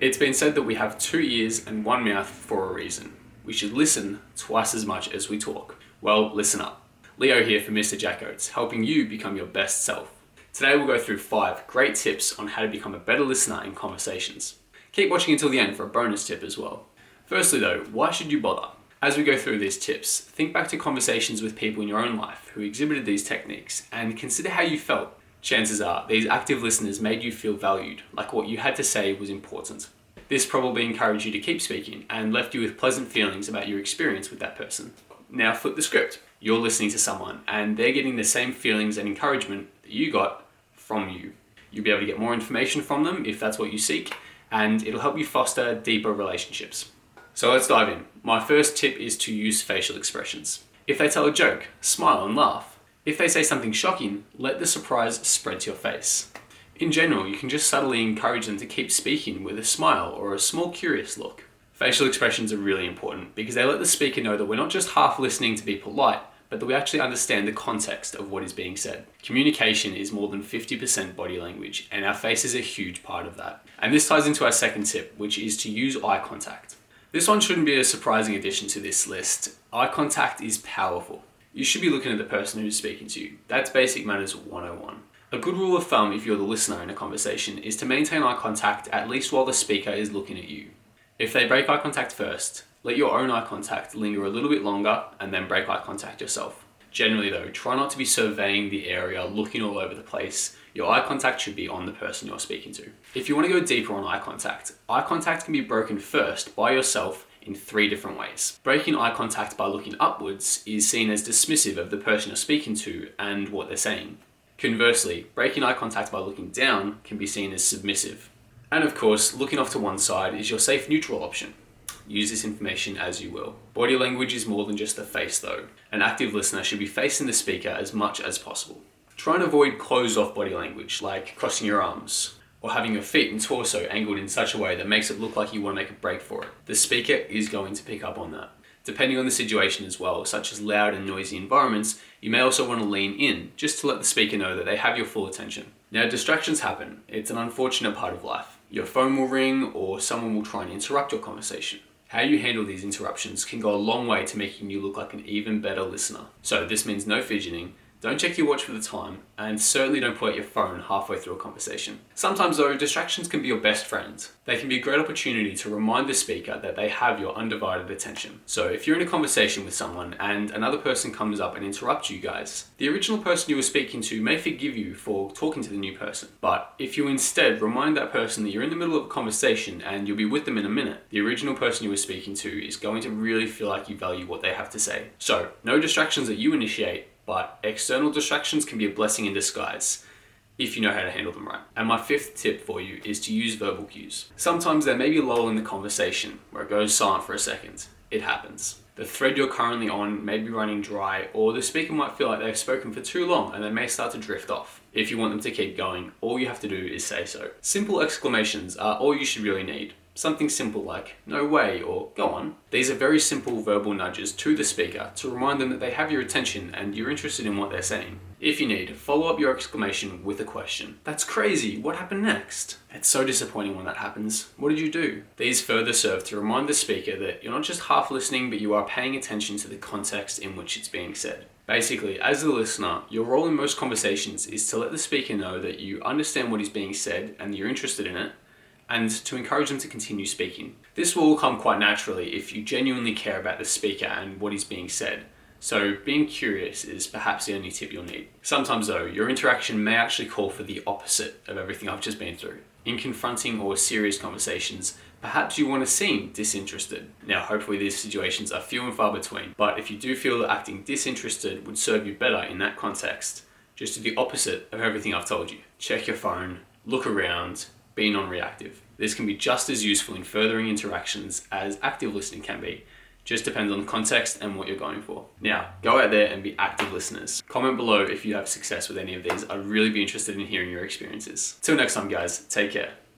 It's been said that we have 2 ears and 1 mouth for a reason. We should listen twice as much as we talk. Well, listen up. Leo here for Mr. Jack Oates, helping you become your best self. Today we'll go through 5 great tips on how to become a better listener in conversations. Keep watching until the end for a bonus tip as well. Firstly though, why should you bother? As we go through these tips, think back to conversations with people in your own life who exhibited these techniques and consider how you felt. Chances are, these active listeners made you feel valued, like what you had to say was important. This probably encouraged you to keep speaking and left you with pleasant feelings about your experience with that person. Now flip the script. You're listening to someone and they're getting the same feelings and encouragement that you got from you. You'll be able to get more information from them if that's what you seek, and it'll help you foster deeper relationships. So let's dive in. My first tip is to use facial expressions. If they tell a joke, smile and laugh. If they say something shocking, let the surprise spread to your face. In general, you can just subtly encourage them to keep speaking with a smile or a small curious look. Facial expressions are really important because they let the speaker know that we're not just half listening to be polite, but that we actually understand the context of what is being said. Communication is more than 50% body language, and our face is a huge part of that. And this ties into our second tip, which is to use eye contact. This one shouldn't be a surprising addition to this list. Eye contact is powerful. You should be looking at the person who's speaking to you. That's basic manners 101. A good rule of thumb if you're the listener in a conversation is to maintain eye contact at least while the speaker is looking at you. If they break eye contact first, let your own eye contact linger a little bit longer and then break eye contact yourself. Generally though, try not to be surveying the area, looking all over the place. Your eye contact should be on the person you're speaking to. If you want to go deeper on eye contact can be broken first by yourself in 3 different ways. Breaking eye contact by looking upwards is seen as dismissive of the person you're speaking to and what they're saying. Conversely, breaking eye contact by looking down can be seen as submissive. And of course, looking off to one side is your safe neutral option. Use this information as you will. Body language is more than just the face though. An active listener should be facing the speaker as much as possible. Try and avoid closed off body language like crossing your arms or having your feet and torso angled in such a way that makes it look like you want to make a break for it. The speaker is going to pick up on that. Depending on the situation as well, such as loud and noisy environments, you may also want to lean in just to let the speaker know that they have your full attention. Now, distractions happen. It's an unfortunate part of life. Your phone will ring or someone will try and interrupt your conversation. How you handle these interruptions can go a long way to making you look like an even better listener. So this means no fidgeting, don't check your watch for the time, and certainly don't pull out your phone halfway through a conversation. Sometimes though, distractions can be your best friends. They can be a great opportunity to remind the speaker that they have your undivided attention. So if you're in a conversation with someone and another person comes up and interrupts you guys, the original person you were speaking to may forgive you for talking to the new person. But if you instead remind that person that you're in the middle of a conversation and you'll be with them in a minute, the original person you were speaking to is going to really feel like you value what they have to say. So no distractions that you initiate, but external distractions can be a blessing in disguise if you know how to handle them right. And my 5th tip for you is to use verbal cues. Sometimes there may be a lull in the conversation where it goes silent for a second. It happens. The thread you're currently on may be running dry, or the speaker might feel like they've spoken for too long and they may start to drift off. If you want them to keep going, all you have to do is say so. Simple exclamations are all you should really need. Something simple like, no way, or go on. These are very simple verbal nudges to the speaker to remind them that they have your attention and you're interested in what they're saying. If you need, follow up your exclamation with a question. That's crazy, what happened next? It's so disappointing when that happens. What did you do? These further serve to remind the speaker that you're not just half listening, but you are paying attention to the context in which it's being said. Basically, as the listener, your role in most conversations is to let the speaker know that you understand what is being said and you're interested in it, and to encourage them to continue speaking. This will all come quite naturally if you genuinely care about the speaker and what is being said. So being curious is perhaps the only tip you'll need. Sometimes though, your interaction may actually call for the opposite of everything I've just been through. In confronting or serious conversations, perhaps you want to seem disinterested. Now, hopefully these situations are few and far between, but if you do feel that acting disinterested would serve you better in that context, just do the opposite of everything I've told you. Check your phone, look around, be non-reactive. This can be just as useful in furthering interactions as active listening can be. Just depends on the context and what you're going for. Now, go out there and be active listeners. Comment below if you have success with any of these. I'd really be interested in hearing your experiences. Till next time guys, take care.